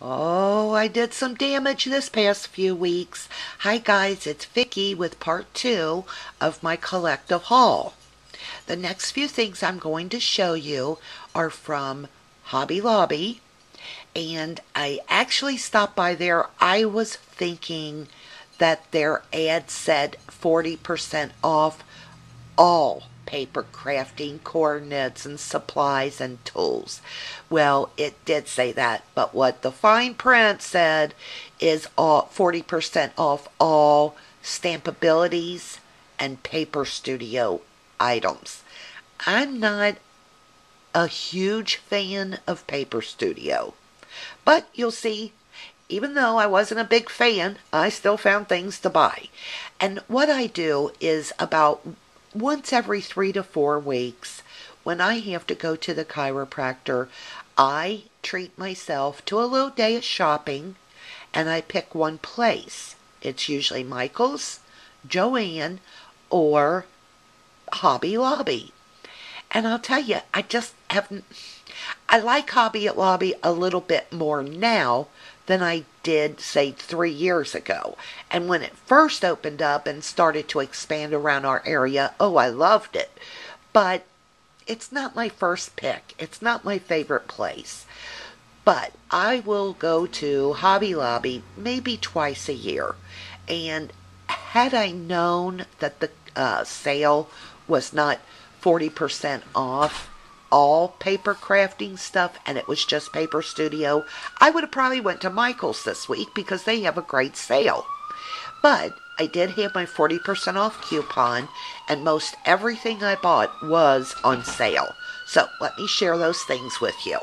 Oh, I did some damage this past few weeks. Hi guys, it's Vicky with part 2 of my collective haul. The next few things I'm going to show you are from Hobby Lobby, and I actually stopped by there. I was thinking that their ad said 40% off all paper crafting coordinates and supplies and tools. Well, it did say that, but what the fine print said is 40% off all stampabilities and paper studio items. I'm not a huge fan of paper studio, but you'll see, even though I wasn't a big fan, I still found things to buy. And what I do is about once every 3 to 4 weeks, when I have to go to the chiropractor, I treat myself to a little day of shopping, and I pick one place. It's usually Michael's, Joann, or Hobby Lobby. And I'll tell you, I like Hobby Lobby a little bit more now than I did, say, 3 years ago. And when it first opened up and started to expand around our area, oh, I loved it. But it's not my first pick. It's not my favorite place. But I will go to Hobby Lobby maybe twice a year. And had I known that the sale was not 40% off all paper crafting stuff and it was just paper studio, I would have probably went to Michael's this week because they have a great sale. But I did have my 40% off coupon, and most everything I bought was on sale. So let me share those things with you.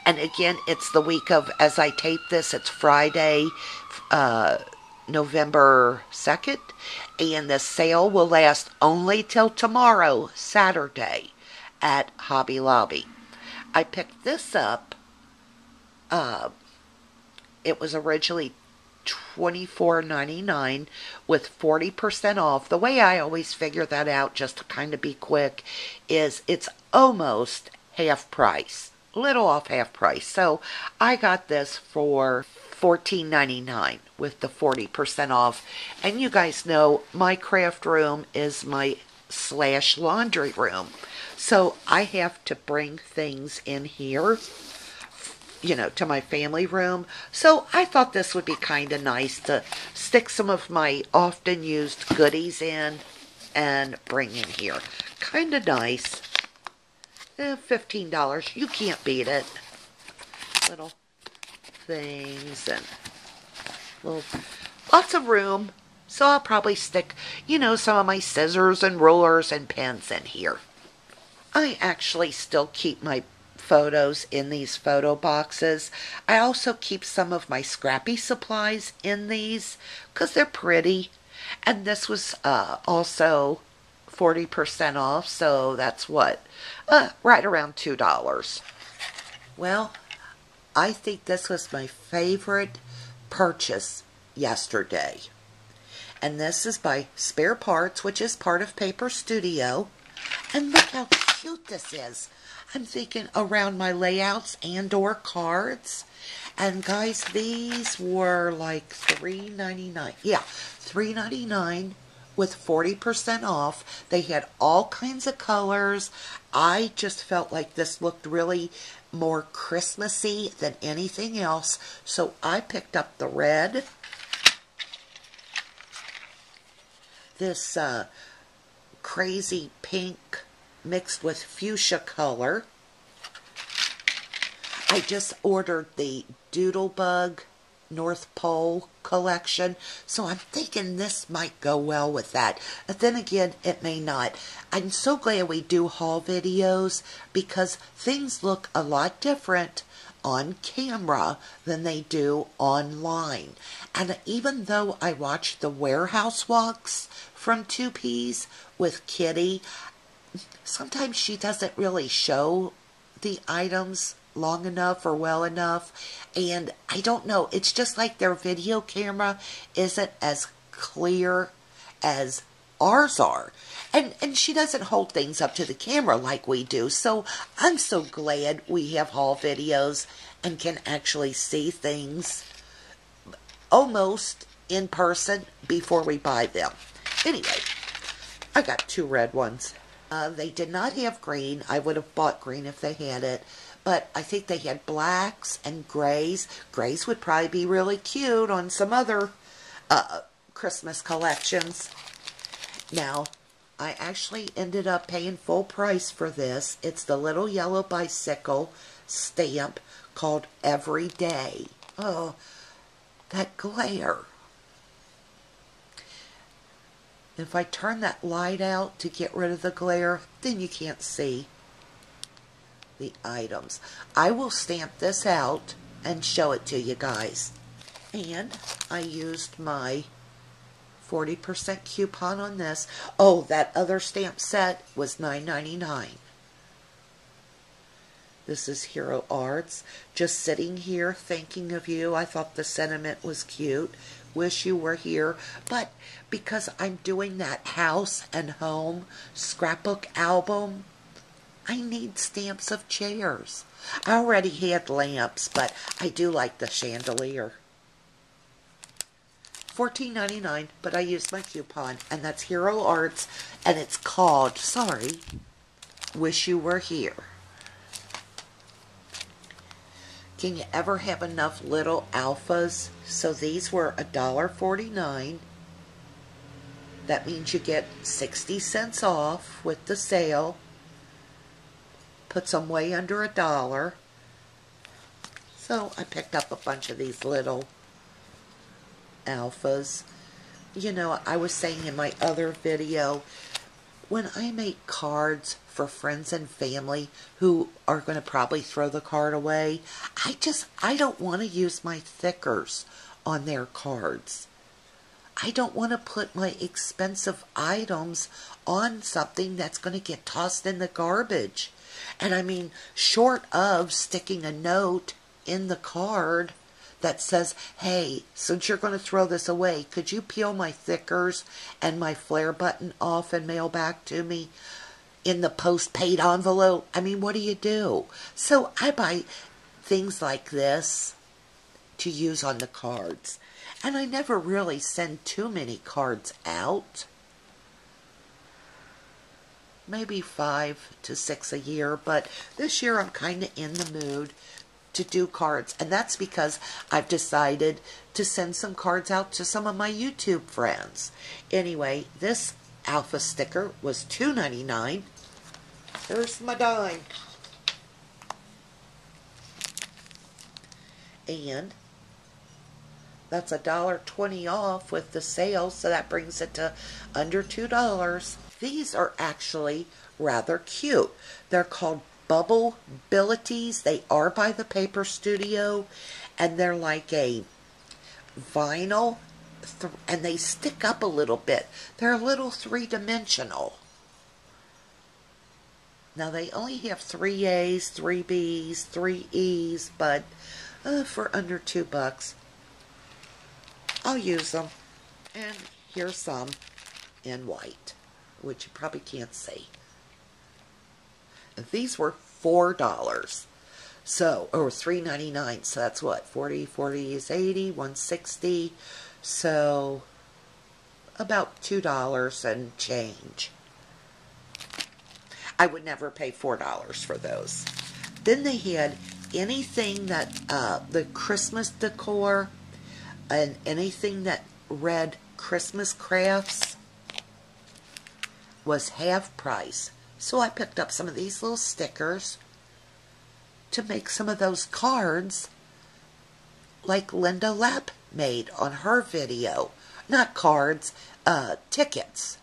And again, it's the week of, as I tape this, it's Friday, November 2nd, and the sale will last only till tomorrow, Saturday, at Hobby Lobby. I picked this up. It was originally $24.99 with 40% off. The way I always figure that out, just to kind of be quick, is it's almost half price. Little off half price. So I got this for $14.99 with the 40% off. And you guys know my craft room is my / laundry room. So I have to bring things in here, to my family room. So I thought this would be kind of nice to stick some of my often used goodies in and bring in here. Kind of nice. $15. You can't beat it. Little things and lots of room. So I'll probably stick, some of my scissors and rulers and pens in here. I actually still keep my photos in these photo boxes. I also keep some of my scrappy supplies in these because they're pretty. And this was also 40% off, so that's what? Right around $2. Well, I think this was my favorite purchase yesterday. And this is by Spare Parts, which is part of Paper Studio. And look how cute this is. I'm thinking around my layouts and or cards. And guys, these were like $3.99. Yeah, $3.99 with 40% off. They had all kinds of colors. I just felt like this looked really more Christmassy than anything else. So I picked up the red. This crazy pink mixed with fuchsia color. I just ordered the Doodlebug North Pole collection, so I'm thinking this might go well with that. But then again, it may not. I'm so glad we do haul videos because things look a lot different on camera than they do online. And even though I watched the warehouse walks from 2Ps with Kitty, sometimes she doesn't really show the items long enough or well enough, and I don't know, it's just like their video camera isn't as clear as ours are, and she doesn't hold things up to the camera like we do. So I'm so glad we have haul videos and can actually see things almost in person before we buy them. Anyway, I got 2 red ones. They did not have green. I would have bought green if they had it. But I think they had blacks and grays. Grays would probably be really cute on some other Christmas collections. Now, I actually ended up paying full price for this. It's the little yellow bicycle stamp called Every Day. Oh, that glare. If I turn that light out to get rid of the glare, then you can't see the items. I will stamp this out and show it to you guys. And I used my 40% coupon on this. Oh, that other stamp set was $9.99. This is Hero Arts. Just sitting here thinking of you. I thought the sentiment was cute. Wish you were here. But because I'm doing that house and home scrapbook album, I need stamps of chairs. I already had lamps, but I do like the chandelier. $14.99, but I used my coupon, and that's Hero Arts, and it's called, sorry, Wish You Were Here. Can you ever have enough little alphas? So these were $1.49. That means you get 60 cents off with the sale. Puts them way under $1. So I picked up a bunch of these little alphas. You know, I was saying in my other video, when I make cards for friends and family who are going to probably throw the card away, I don't want to use my thickers on their cards. I don't want to put my expensive items on something that's going to get tossed in the garbage. And I mean, short of sticking a note in the card that says, hey, since you're going to throw this away, could you peel my thickers and my flare button off and mail back to me in the postpaid envelope? I mean, what do you do? So I buy things like this to use on the cards. And I never really send too many cards out. Maybe 5 to 6 a year, but this year I'm kind of in the mood to do cards, and that's because I've decided to send some cards out to some of my YouTube friends. Anyway, this alpha sticker was $2.99. Here's my dime. And that's $1.20 off with the sale, so that brings it to under $2. These are actually rather cute. They're called Bubble Abilities. They are by the Paper Studio, and they're like a vinyl, and they stick up a little bit. They're a little 3-dimensional. Now they only have 3 A's, 3 B's, 3 E's, but for under $2, I'll use them. And here's some in white, which you probably can't see. These were $4, so, or $3.99, so that's what, 40 is 80, 160, so about $2 and change. I would never pay $4 for those. Then they had anything that, the Christmas decor, and anything that read Christmas crafts was half price. So I picked up some of these little stickers to make some of those cards like Linda Lepp made on her video. Not cards, tickets.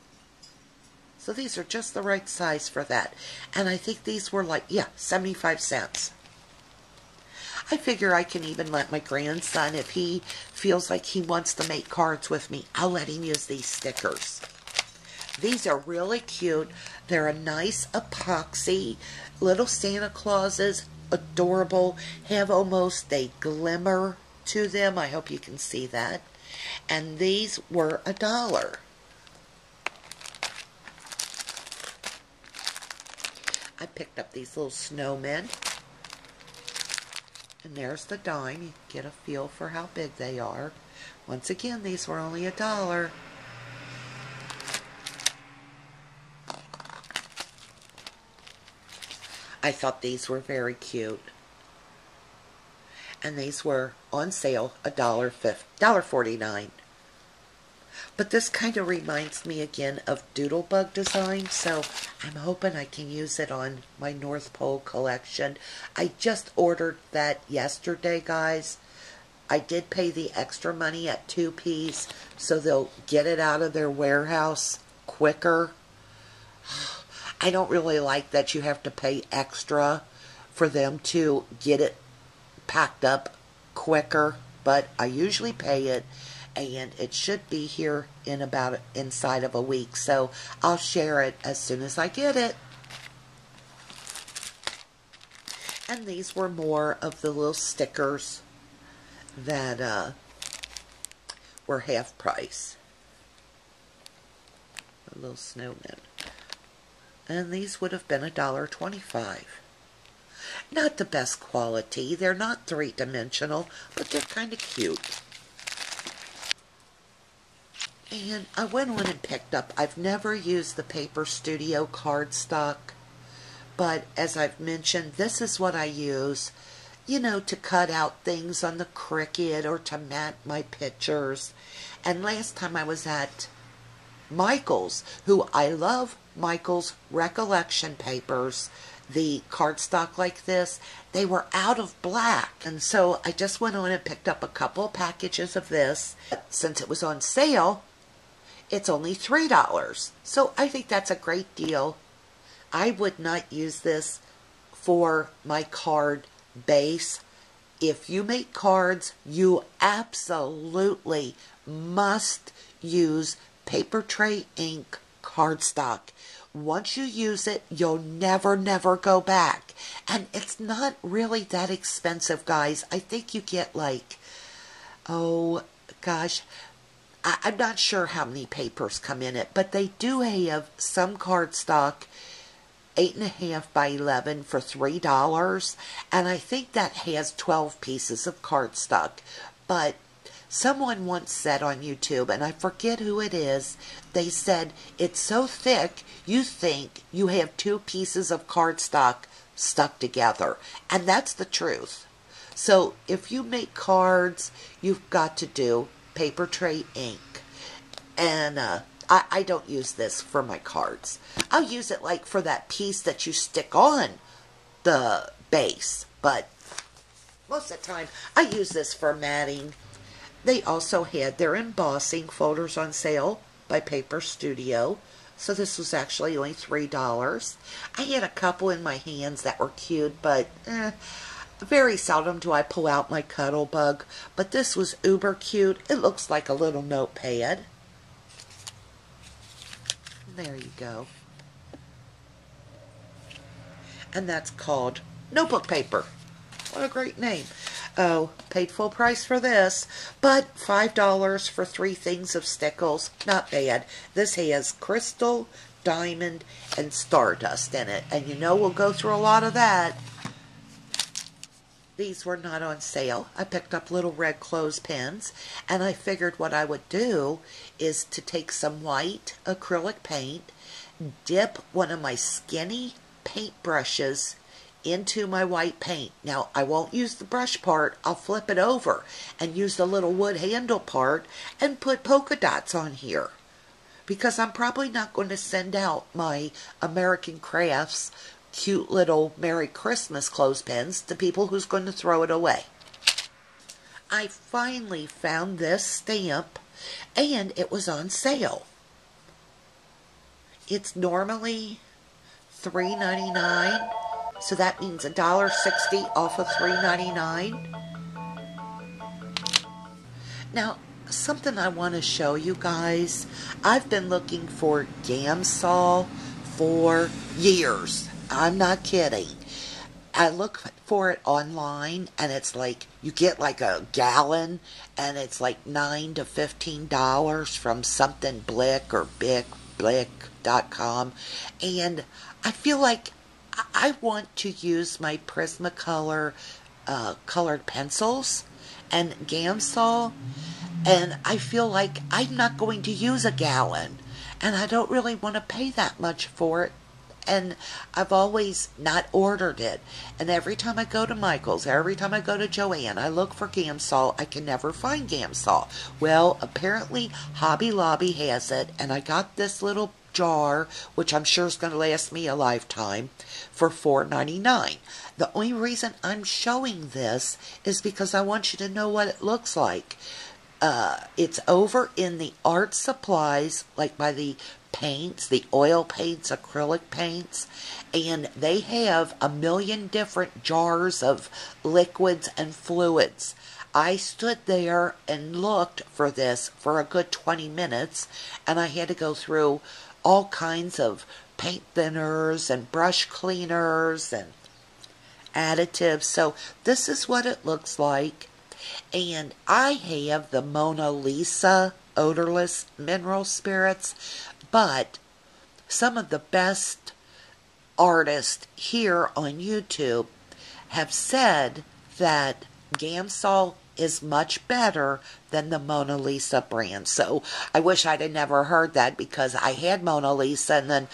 So these are just the right size for that. And I think these were like, yeah, 75 cents. I figure I can even let my grandson, if he feels like he wants to make cards with me, I'll let him use these stickers. These are really cute. They're a nice epoxy. Little Santa Clauses, adorable, have almost a glimmer to them. I hope you can see that. And these were $1. I picked up these little snowmen. And there's the dime. You get a feel for how big they are. Once again, these were only $1. I thought these were very cute. And these were on sale, $1.49. But this kind of reminds me again of Doodlebug design, so I'm hoping I can use it on my North Pole collection. I just ordered that yesterday, guys. I did pay the extra money at 2Ps, so they'll get it out of their warehouse quicker. I don't really like that you have to pay extra for them to get it packed up quicker, but I usually pay it, and it should be here in about inside of a week, so I'll share it as soon as I get it. And these were more of the little stickers that were half price. A little snowman. And these would have been $1.25. Not the best quality. They're not three-dimensional, but they're kind of cute. And I went on and picked up, I've never used the Paper Studio cardstock, but as I've mentioned, this is what I use, you know, to cut out things on the Cricut or to mat my pictures. And last time I was at Michael's, who I love Michael's Recollection papers, the cardstock like this, they were out of black. And so I just went on and picked up a couple of packages of this. Since it was on sale, it's only $3. So I think that's a great deal. I would not use this for my card base. If you make cards, you absolutely must use paper tray ink cardstock. Once you use it, you'll never go back. And it's not really that expensive, guys. I think you get like, oh gosh, I'm not sure how many papers come in it, but they do have some cardstock, 8.5 by 11 for $3, and I think that has 12 pieces of cardstock. But someone once said on YouTube, and I forget who it is, they said it's so thick you think you have 2 pieces of cardstock stuck together, and that's the truth. So if you make cards, you've got to do paper tray ink. And I don't use this for my cards. I'll use it like for that piece that you stick on the base, but most of the time I use this for matting. They also had their embossing folders on sale by Paper Studio, so this was actually only $3. I had a couple in my hands that were cute, but very seldom do I pull out my Cuttlebug, but this was uber cute. It looks like a little notepad. There you go. And that's called notebook paper. What a great name. Oh, paid full price for this, but $5 for 3 things of stickles. Not bad. This has crystal, diamond, and stardust in it, and you know we'll go through a lot of that. These were not on sale. I picked up little red clothespins, and I figured what I would do is to take some white acrylic paint, dip one of my skinny paint brushes into my white paint. Now, I won't use the brush part. I'll flip it over and use the little wood handle part and put polka dots on here, because I'm probably not going to send out my American Crafts cute little Merry Christmas clothespins to people who's going to throw it away. I finally found this stamp, and it was on sale. It's normally $3.99, so that means $1.60 off of $3.99. Now, something I want to show you guys. I've been looking for Gamsol for years. I'm not kidding. I look for it online, and it's like, you get like a gallon, and it's like $9 to $15 from something Blick or Blick.com. And I feel like I want to use my Prismacolor colored pencils and Gamsol, and I feel like I'm not going to use a gallon, and I don't really want to pay that much for it. And I've always not ordered it. And every time I go to Michael's, every time I go to Joann, I look for Gamsol. I can never find Gamsol. Well, apparently Hobby Lobby has it, and I got this little jar, which I'm sure is going to last me a lifetime, for $4.99. The only reason I'm showing this is because I want you to know what it looks like. It's over in the art supplies, like by the paints, the oil paints, acrylic paints, and they have a million different jars of liquids and fluids. I stood there and looked for this for a good 20 minutes, and I had to go through all kinds of paint thinners and brush cleaners and additives. So this is what it looks like. And I have the Mona Lisa odorless mineral spirits, but some of the best artists here on YouTube have said that Gamsol is much better than the Mona Lisa brand. So I wish I'd have never heard that, because I had Mona Lisa and then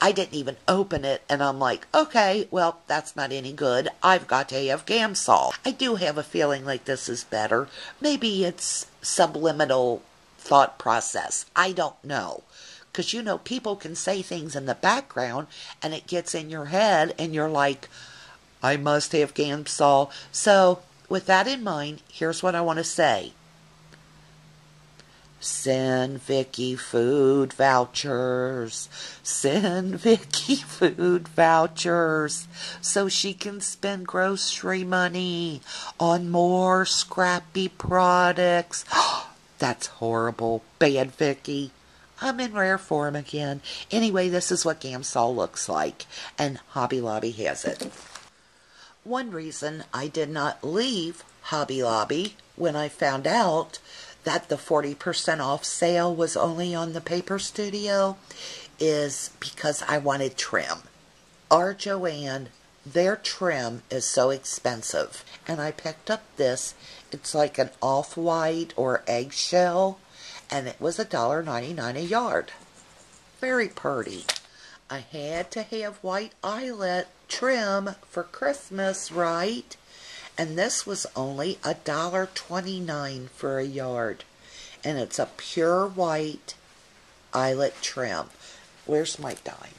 I didn't even open it, and I'm like, okay, well, that's not any good. I've got to have Gamsol. I do have a feeling like this is better. Maybe it's subliminal thought process. I don't know. Because, you know, people can say things in the background, and it gets in your head, and you're like, I must have Gamsol. So, with that in mind, here's what I want to say. Send Vicky food vouchers. Send Vicky food vouchers so she can spend grocery money on more scrappy products. That's horrible. Bad Vicky. I'm in rare form again. Anyway, this is what Gamsol looks like, and Hobby Lobby has it. One reason I did not leave Hobby Lobby when I found out that the 40% off sale was only on the Paper Studio is because I wanted trim. Our Joann, their trim is so expensive. And I picked up this. It's like an off-white or eggshell, and it was $1.99 a yard. Very pretty. I had to have white eyelet trim for Christmas, right? And this was only $1.29 for a yard. And it's a pure white eyelet trim. Where's my dime?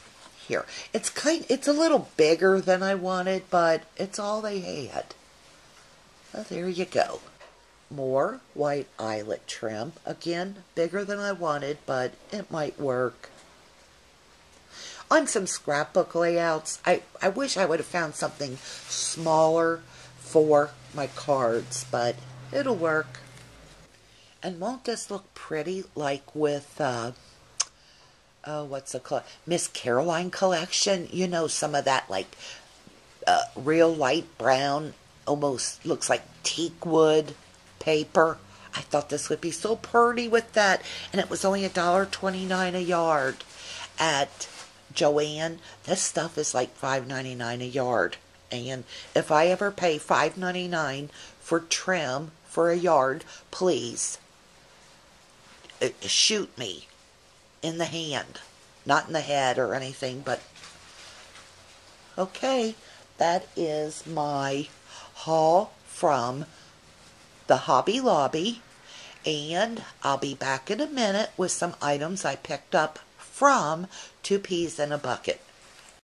Here. It's a little bigger than I wanted, but it's all they had. Well, there you go. More white eyelet trim. Again, bigger than I wanted, but it might work. On some scrapbook layouts, I wish I would have found something smaller for my cards, but it'll work. And won't this look pretty, like with, what's it called? Miss Caroline collection? You know, some of that, like, real light brown, almost looks like teak wood paper. I thought this would be so pretty with that, and it was only $1.29 a yard. At Joann, this stuff is like $5.99 a yard. And if I ever pay $5.99 for trim for a yard, please shoot me in the hand. Not in the head or anything, but okay. That is my haul from the Hobby Lobby. And I'll be back in a minute with some items I picked up from 2 Peas in a Bucket.